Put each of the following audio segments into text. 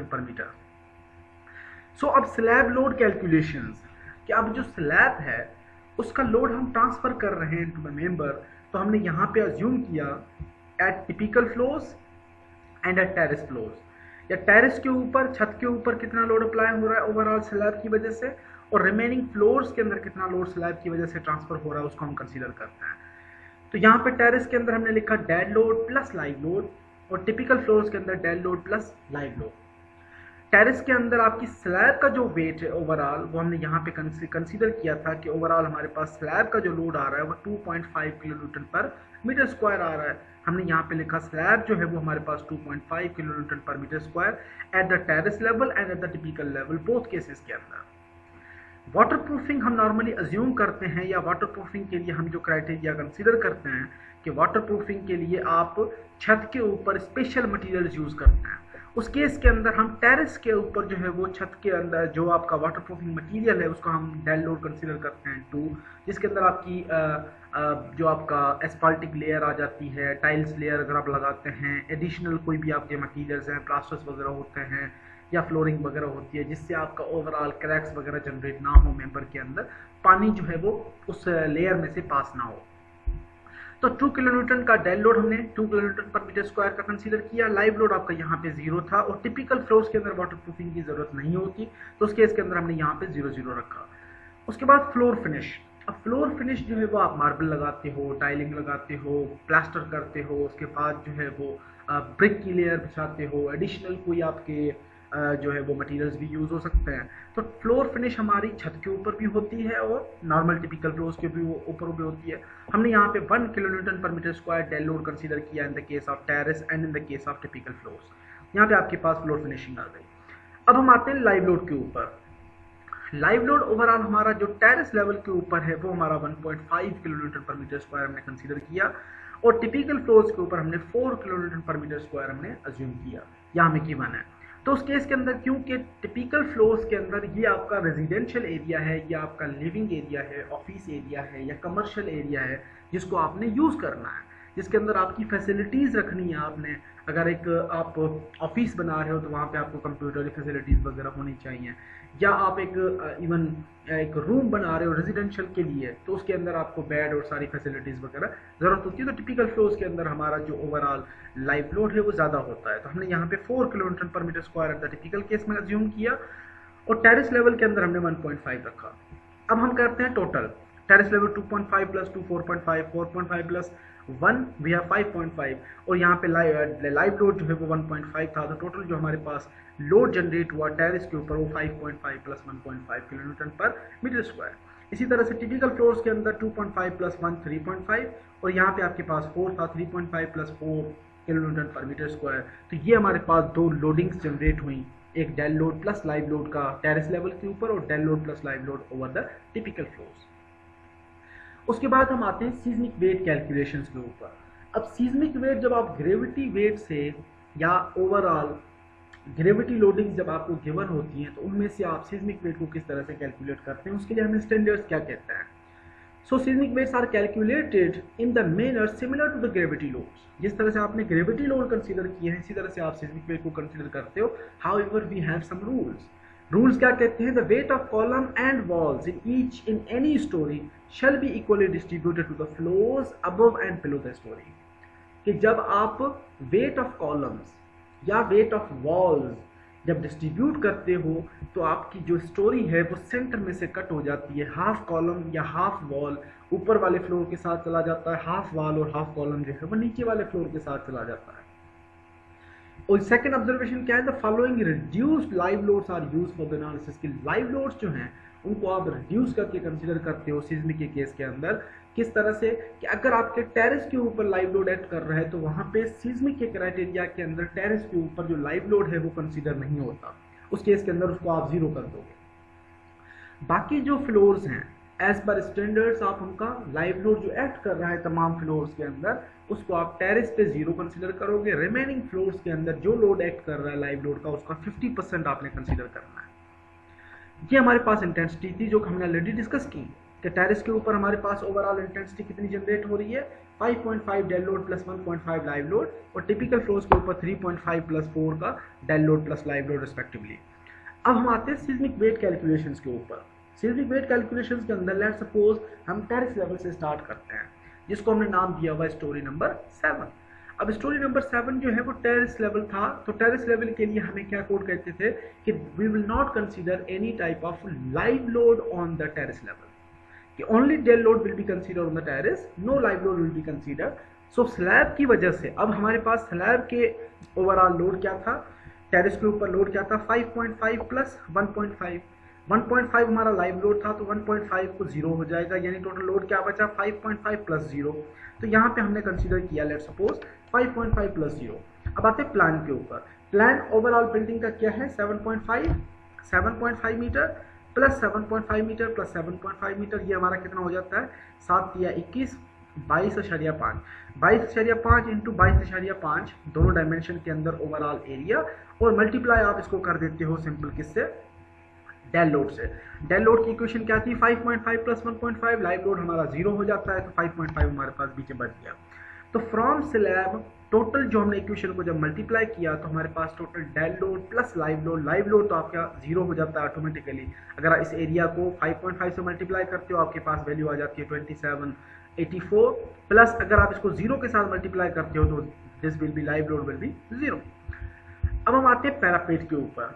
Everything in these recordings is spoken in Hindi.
पर मीटर। सो अब स्लैब लोड कैलकुलेशंस, कि अब जो स्लैब है उसका लोड हम ट्रांसफर कर रहे हैं टू द मेंबर, तो हमने यहाँ पे अज्यूम किया at typical floors and at terrace floors, या टेरेस के ऊपर, छत के ऊपर कितना लोड अप्लाई हो रहा है ओवरऑल स्लैब की वजह से, और रिमेनिंग फ्लोर्स के अंदर कितना लोड स्लैब की वजह से ट्रांसफर हो रहा है, उसको हम कंसीडर करते हैं। तो यहाँ पे टेरेस के अंदर हमने लिखा dead load plus live load, और टिपिकल फ्लोर्स के अंदर dead load plus live load. Terrace के अंदर आपकी स्लैब का जो वेट है ओवरऑल, वो हमने यहाँ पे कंसीडर किया था कि ओवरऑल हमारे पास स्लैब का जो लोड आ रहा है वो 2.5 kilo Newton per metre square आ रहा है। हमने यहाँ पे लिखा स्लैब जो है वो हमारे पास 2.5 kilo Newton per metre square at the terrace level and at the typical level, both cases के अंदर। वाटर प्रूफिंग हम नॉर्मली अज्यूम करते हैं, या वाटर प्रूफिंग के लिए हम जो क्राइटेरिया कंसीडर करते हैं कि वाटर प्रूफिंग के लिए आप छत के ऊपर स्पेशल मटेरियल्स यूज करते हैं, उस केस के अंदर हम टेरेस के ऊपर जो है वो छत के अंदर जो आपका वाटर प्रूफिंग मटेरियल है उसको हम डेड लोड कंसीडर करते हैं 2, जिसके अंदर आपकी जो आपका एस्फाल्टिक लेयर आ जाती है, टाइल्स लेयर अगर आप लगाते हैं, एडिशनल कोई भी आपके मटेरियल्स हैं, प्लास्टर्स वगैरह होते हैं या फ्लोरिंग वगैरह होती है, जिससे आपका ओवरऑल क्रैक्स वगैरह जनरेट ना हो, मेंबर के अंदर पानी जो है वो उस लेयर में से पास ना हो। तो 2 किलो न्यूटन का डेड लोड हमने 2 kilo Newton per metre square का कंसीडर किया। लाइव लोड आपका यहाँ पे 0 था, और टिपिकल फ्लोर्स के अंदर वाटर प्रूफिंग की जरूरत नहीं होती, तो उस केस के अंदर हमने यहाँ पे 0 रखा। उसके बाद फ्लोर फिनिश। अब फ्लोर फिनिश जो है वो आप मार्बल लगाते हो, टाइलिंग लगाते हो, प्लास्टर करते हो, उसके बाद जो है वो ब्रिक की लेयर बिछाते हो, एडिशनल कोई आपके जो है वो मटेरियल्स भी यूज हो सकते हैं। तो फ्लोर फिनिश हमारी छत के ऊपर भी होती है और नॉर्मल टिपिकल फ्लोर्स के भी ऊपर भी होती है। हमने यहाँ पे 1 kilo Newton per metre square dead load consider किया in the case of terrace and in the case of typical floors. यहाँ पे आपके पास फ्लोर फिनिशिंग आ गई। अब हम आते हैं लाइव लोड के ऊपर। लाइव लोड ओवरऑल हमारा जो टेरेस लेवल के ऊपर है वो हमारा 1.5 kilo Newton per metre square हमने कंसीडर किया, और टिपिकल फ्लोर्स के ऊपर हमने 4 kilo Newton per metre square हमने अज्यूम किया, यहाँ हमें गिवन है। तो उस केस के अंदर क्योंकि टिपिकल फ्लोर्स के अंदर ये आपका रेजिडेंशियल एरिया है, या आपका लिविंग एरिया है, ऑफिस एरिया है, या कमर्शियल एरिया है जिसको आपने यूज करना है, जिसके अंदर आपकी फैसिलिटीज रखनी है। आपने अगर एक आप ऑफिस बना रहे हो तो वहाँ पे आपको कंप्यूटर फैसिलिटीज वगैरह होनी चाहिए, या आप एक इवन एक रूम बना रहे हो रेजिडेंशियल के लिए, तो उसके अंदर आपको बेड और सारी फैसिलिटीज वगैरह जरूरत होती है। तो टिपिकल फ्लोर्स के अंदर हमारा जो ओवरऑल लाइव लोड है वो ज़्यादा होता है, तो हमने यहाँ पे 4 kilo Newton per metre square at the typical case में अज्यूम किया, और टेरेस लेवल के अंदर हमने 1.5 रखा। अब हम करते हैं total. Terrace level 2.5 plus 2 4.5, 4.5 plus 1 we have 5.5, और यहाँ पे लाइव लोड जो है वो 1.5 था, तो टोटल जो हमारे पास लोड जनरेट हुआ टेरेस के ऊपर वो 5.5 plus 1.5 kilo Newton per metre square. इसी तरह से टिपिकल फ्लोर्स के अंदर 2.5 प्लस 1 3.5, और यहाँ पे आपके पास 4 था, 3.5 plus 4 kilo Newton per metre square. तो ये हमारे पास दो लोडिंग्स जनरेट हुई, एक dead load plus live load का टेरेस लेवल के ऊपर, और dead load plus live load over the typical floors. उसके बाद हम आते हैं सीज्मिक वेट कैलकुलेशंस के ऊपर। अब सीज्मिक वेट जब आप ग्रेविटी वेट से या ओवरऑल ग्रेविटी लोडिंग जब आपको गिवन होती है, तो उनमें से आप सीज्मिक वेट को किस तरह से कैलकुलेट करते हैं, उसके लिए हमें स्टैंडर्ड्स क्या कहते हैं। So seismic weights are calculated in the manner similar to the gravity loads. जिस तरह से आपने ग्रेविटी लोड कंसीडर किए हैं, इसी तरह से आप सीज्मिक वेट को कंसीडर करते हो। However we have some rules. Rules क्या कहते हैं? The weight of column and walls in any storey shall be equally distributed to the floors above and below the storey. कि जब आप वेट ऑफ कॉलम्स या वेट ऑफ वॉल्स जब डिस्ट्रीब्यूट करते हो, तो आपकी जो स्टोरी है वो सेंटर में से कट हो जाती है। हाफ कॉलम या हाफ वॉल ऊपर वाले फ्लोर के साथ चला जाता है, हाफ वॉल और हाफ कॉलम जो है वो नीचे वाले फ्लोर के साथ चला जाता है। और सेकंड ऑब्जर्वेशन क्या है? The following reduced live loads are used for the analysis. की लाइव लोड्स जो हैं उनको आप रिड्यूस करके कंसीडर करते हो सीज्मिक के केस के अंदर। किस तरह से? कि अगर आपके टेरेस के ऊपर लाइव लोड एक्ट कर रहा है, तो वहां पे सीज्मिक के क्राइटेरिया के अंदर टेरेस के ऊपर जो लाइव लोड है वो कंसीडर नहीं होता। उस केस के अंदर उसको आप 0 कर दोगे। बाकी जो फ्लोर्स हैं एज पर स्टैंडर्ड्स आप उनका लाइव लोड जो एक्ट कर रहा है तमाम फ्लोर्स के अंदर, उसको आप टेरेस पे 0 कंसीडर करोगे। रिमेनिंग फ्लोर्स के अंदर जो लोड एक्ट कर रहा है लाइव लोड का, उसका 50% आपने कंसीडर करना है। ये हमारे पास इंटेंसिटी थी जो हमने ऑलरेडी डिस्कस की कि टेरेस के ऊपर हमारे पास ओवरऑल इंटेंसिटी कितनी जनरेट हो रही है, 5.5 dead load plus 1.5 live load, और टिपिकल फ्लोज के ऊपर 3.5 प्लस 4 का dead load plus live load respectively. अब हम आते हैं सिस्मिक वेट कैलकुलेशंस के ऊपर। सिस्मिक वेट कैलकुलेशंस के अंदर लेट्स सपोज हम टेरेस लेवल से स्टार्ट करते हैं, जिसको हमने नाम दिया हुआ स्टोरी नंबर 7। अब स्टोरी नंबर 7 जो है वो टेरेस लेवल था, तो टेरेस लेवल के लिए हमें क्या कोड कहते थे कि we will not consider any type of live load on the terrace level, कि only dead load will be consider on the terrace, no live load will be consider. So slab की वजह से अब हमारे पास स्लैब के ओवरऑल लोड क्या था, टेरेस के ऊपर लोड क्या था 5.5 प्लस 1.5, 1.5 हमारा लाइव लोड था, तो 1.5 को 0 हो जाएगा, यानी टोटल लोड क्या बचा 5.5 प्लस 0। तो यहाँ पे हमने कंसीडर किया लेट्स सपोज 5.5 प्लस 0। अब आते हैं प्लान के ऊपर। प्लान ओवरऑल बिल्डिंग का क्या है 7.5 metre plus 7.5 metre plus 7.5 metre, ये हमारा कितना हो जाता है 7 या 21, 22.5, 22.5 इंटू 22.5 दोनों डायमेंशन के अंदर ओवरऑल एरिया, और मल्टीप्लाई आप इसको कर देते हो सिंपल किससे, डेड लोड से। डेड लोड की इक्वेशन क्या थी 5.5 प्लस 1.5, लाइव लोड हमारा 0 हो जाता है, तो 5.5 हमारे पास बीच में बच गया। तो फ्रॉम स्लैब टोटल जो हमने इक्वेशन को जब मल्टीप्लाई किया तो हमारे पास total dead load plus live load तो आपका 0 हो जाता है ऑटोमेटिकली। अगर आप इस एरिया को 5.5 से मल्टीप्लाई करते हो आपके पास वैल्यू आ जाती है 2784, प्लस अगर आप इसको 0 के साथ मल्टीप्लाई करते हो तो this will be live load will B 0। अब हम आते हैं पैरापेट के ऊपर।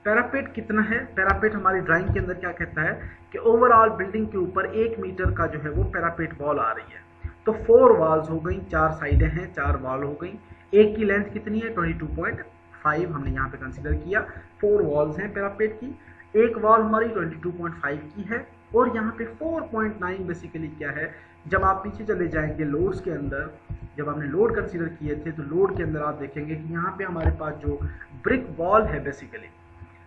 पैरापेट कितना है, पैरापेट हमारी ड्राइंग के अंदर क्या कहता है कि ओवरऑल बिल्डिंग के ऊपर 1 मीटर का जो है वो पैरापेट वॉल आ रही है, तो 4 वॉल्स हो गई, 4 साइडें हैं, 4 वॉल हो गई। एक की लेंथ कितनी है 22.5 हमने यहाँ पे कंसीडर किया, 4 वॉल्स हैं पैरापेट की, एक वॉल हमारी 22.5 की है, और यहाँ पे 4.9 बेसिकली क्या है, जब आप पीछे चले जाएंगे लोड्स के अंदर, जब हमने लोड कंसीडर किए थे तो लोड के अंदर आप देखेंगे कि यहाँ पे हमारे पास जो ब्रिक वॉल है, बेसिकली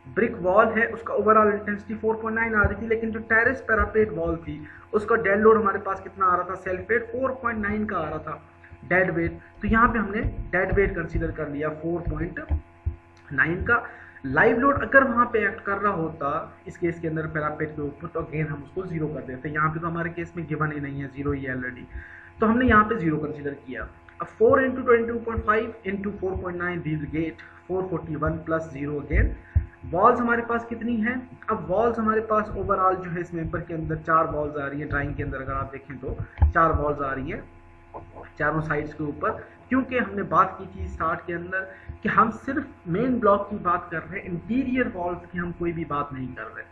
ब्रिक वॉल है, उसका ओवरऑल इंटेंसिटी 4.9 आ रही थी, लेकिन जो टेरेस पैरापेट वॉल थी उसका डेड लोड हमारे पास कितना आ रहा था, सेल्फ वेट 4.9 का आ रहा था डेड वेट, तो यहाँ पे हमने डेड वेट कंसीडर कर लिया 4.9 का। लाइव लोड अगर वहाँ पे एक्ट कर रहा होता इस केस के अंदर पैरापेट के ऊपर, तो अगेन हम उसको 0 कर देते, यहाँ पे तो हमारे केस में गिवन ही नहीं है, 0 ही है ऑलरेडी, तो हमने यहाँ पे 0 कंसीडर किया। अब 4 into 22.5 into 4.9 we will get 441 plus 0 again. Walls हमारे पास कितनी है, अब वॉल्स हमारे पास ओवरऑल जो है इस मेंबर के अंदर 4 वॉल्स आ रही है, ड्राइंग के अंदर अगर आप देखें तो 4 वॉल्स आ रही है चारों साइड्स के ऊपर, क्योंकि हमने बात की थी स्टार्ट के अंदर कि हम सिर्फ मेन ब्लॉक की बात कर रहे हैं, इंटीरियर वॉल्स की हम कोई भी बात नहीं कर रहे।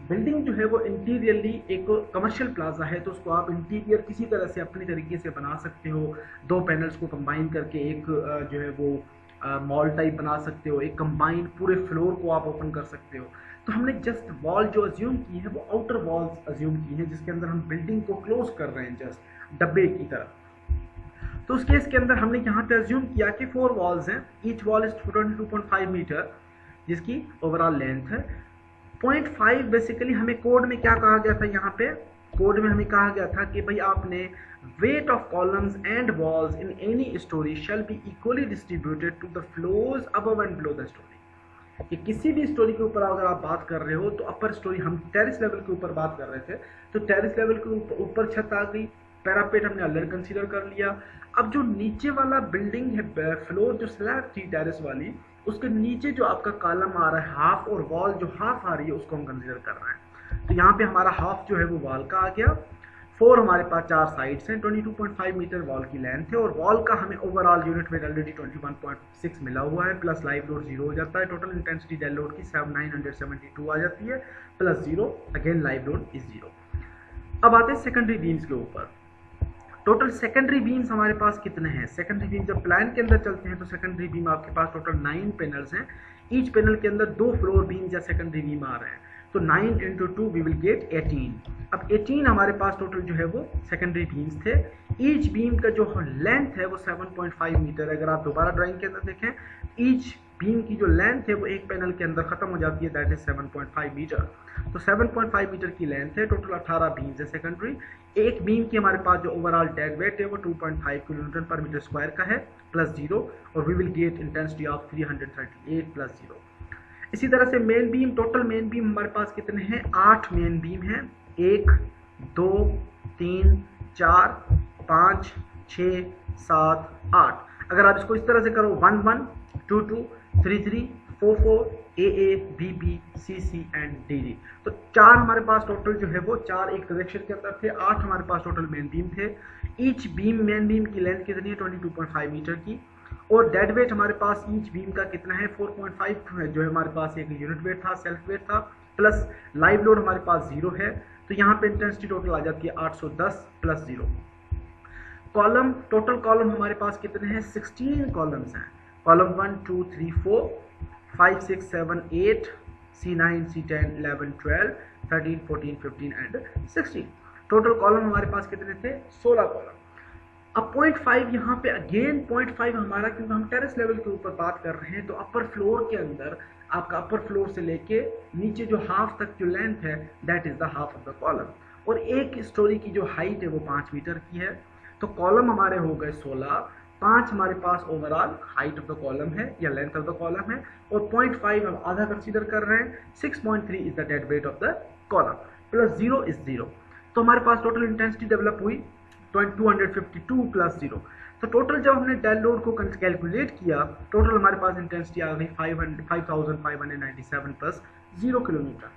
बिल्डिंग जो है वो इंटीरियरली एक कमर्शियल प्लाजा है, तो उसको आप इंटीरियर किसी तरह से अपनी तरीके से बना सकते हो, 2 पैनल्स को कंबाइन करके एक जो है वो मॉल टाइप बना सकते हो, एक कंबाइंड पूरे फ्लोर को आप ओपन कर सकते हो। तो हमने जस्ट वॉल जो अज्यूम की है वो आउटर वॉल्स अज्यूम की है, जिसके अंदर हम बिल्डिंग को क्लोज कर रहे हैं जस्ट डब्बे की तरह। तो उस केस के अंदर हमने यहाँ पे अज्यूम किया कि 4 वॉल्स हैं, ईच वॉल इज 22.5 मीटर जिसकी ओवरऑल लेंथ है। 0.5 बेसिकली हमें कोड में क्या कहा गया था, यहाँ पे कोड में हमें कहा गया था कि भाई आपने weight of columns and walls in any story shall be equally distributed to the floors above and below the story। कि किसी भी स्टोरी के ऊपर अगर आप बात कर रहे हो तो अपर स्टोरी, हम टेरेस लेवल के ऊपर बात कर रहे थे, तो टेरेस लेवल के ऊपर छत आ गई, पैरापेट हमने अलग कंसीडर कर लिया। अब जो नीचे वाला बिल्डिंग है, फ्लोर जो स्लैब थी टेरेस वाली, उसके नीचे जो आपका कॉलम आ रहा है हाफ, और वॉल जो हाफ आ रही है उसको हम कंसीडर कर रहे हैं। तो यहाँ पे हमारा हाफ जो है वो वॉल का आ गया, 4 हमारे पास 4 साइड्स हैं, 22.5 मीटर वॉल की लेंथ है, और वॉल का हमें ओवरऑल यूनिट में ऑलरेडी 21.6 मिला हुआ है, प्लस लाइव लोड 0 हो जाता है, टोटल इंटेंसिटी डेड लोड की 972 आ जाती है, plus 0 again live load is 0। अब आते हैं सेकेंडरी बीम्स के ऊपर। टोटल सेकेंडरी बीम्स हमारे पास कितने हैं, सेकेंडरी बीम जब प्लान के अंदर चलते हैं तो सेकेंडरी बीम आपके पास टोटल 9 पैनल्स हैं, ईच पैनल के अंदर 2 फ्लोर बीम या सेकेंडरी बीम आ रहे हैं, तो 9 इंटू 2 वी विल गेट 18। अब 18 हमारे पास टोटल जो है वो सेकेंडरी बीम्स थे। ईच बीम का जो लेंथ है वो 7.5 मीटर है। अगर आप दोबारा ड्राइंग के अंदर देखें, ईच बीम की जो लेंथ है वो एक पैनल के अंदर खत्म हो जाती है, दैट इज 7.5 मीटर। तो 7.5 मीटर की लेंथ है, टोटल 18 बीम्स है सेकेंडरी। एक बीम की हमारे पास जो ओवरऑल डेड वेट है वो 2.5 किलोन्यूटन पर मीटर स्क्वायर का है, प्लस 0, और we will get intensity of 338 plus 0। इसी तरह से main beam, total main beam हमारे पास कितने हैं, 8 मेन बीम हैं, 1 2 3 4 5 6, 7, 8। अगर आप इसको इस तरह से करो 1, 1, 2, 2, 3, 3, 4, 4, AA, BB, CC and DD। तो 4 हमारे पास टोटल जो है वो 4 एक डायरेक्शन के अंदर थे, 8 हमारे पास टोटल मेन बीम थे। ईच बीम मेन बीम की लेंथ कितनी है 22.5 मीटर की, और डेड वेट हमारे पास ईच बीम का कितना है 4.5 जो है हमारे पास एक यूनिट वेट था, सेल्फ वेट था, प्लस लाइव लोड हमारे पास 0 है। तो यहाँ पे इंटेंसिटी टोटल आ जाती है 810 प्लस 0। कॉलम, टोटल कॉलम हमारे पास कितने हैं 16 कॉलम्स हैं। Column 1, 2, 3, 4, 5, 6, 7, 8, C9, C10, 11, 12, 13, 14, 15 and 16। Total column हमारे पास कितने थे 16 कॉलम। अब 0.5 यहाँ पे अगेन 0.5 हमारा, क्योंकि हम टेरेस लेवल के ऊपर बात कर रहे हैं, तो अपर फ्लोर के अंदर आपका अपर फ्लोर से लेके नीचे जो हाफ तक जो लेंथ है that is the half of the column, और एक स्टोरी की जो हाइट है वो 5 मीटर की है। तो कॉलम हमारे हो गए 16, 5 हमारे पास overall height of the column है या लेंथ ऑफ द कॉलम है, और 0.5 हम आधा कंसीडर कर रहे हैं। 6.3 is the dead weight of the column, plus 0 is 0। तो हमारे पास टोटल इंटेंसिटी डेवलप हुई 252 प्लस 0। तो टोटल जब हमने डेड लोड को कैलकुलेट किया, टोटल हमारे पास इंटेंसिटी आ गई 5597 प्लस 0 किलोमीटर।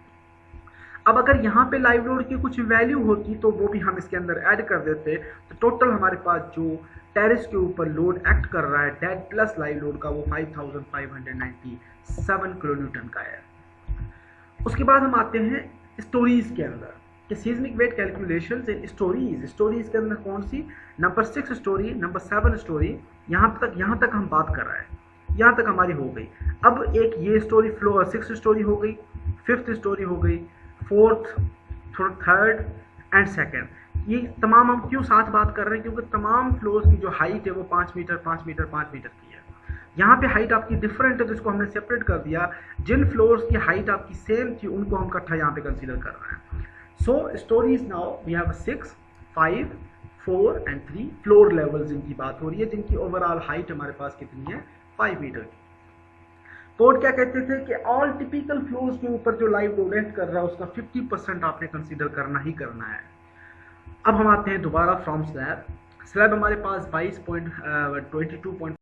अब अगर यहाँ पे लाइव लोड की कुछ वैल्यू होती तो वो भी हम इसके अंदर ऐड कर देते, तो टोटल हमारे पास जो टेरेस के ऊपर लोड एक्ट कर रहा है डेड प्लस लाइव लोड का वो 5597 किलोन्यूटन का है। उसके बाद हम आते हैं स्टोरीज के अंदर कि seismic weight calculations in storeys. Storeys के अंदर कौन सी, नंबर 6 स्टोरी, नंबर 7 स्टोरी, यहाँ तक हम बात कर रहे हैं, यहाँ तक हमारी हो गई। अब एक ये स्टोरी फ्लोर 6 स्टोरी हो गई, 5th स्टोरी हो गई, 4th, 3rd एंड 2nd। ये तमाम हम क्यों साथ बात कर रहे हैं, क्योंकि तमाम फ्लोर्स की जो हाइट है वो 5 मीटर 5 मीटर 5 मीटर की है। यहाँ पे हाइट आपकी डिफरेंट है, जिसको हमने सेपरेट कर दिया। जिन फ्लोर्स की हाइट आपकी सेम थी उनको हम इकट्ठा यहाँ पे कंसीडर कर रहे हैं। So storeys now we have 6, 5, 4 and 3 floor levels जिनकी बात हो रही है, जिनकी ओवरऑल हाइट हमारे पास कितनी है 5 मीटर की। कोड क्या कहते थे कि ऑल टिपिकल फ्लोर्स के ऊपर जो लाइव लोड एक्ट कर रहा है उसका 50% आपने कंसीडर करना ही करना है। अब हम आते हैं दोबारा फ्रॉम स्लैब। स्लैब हमारे पास 22.5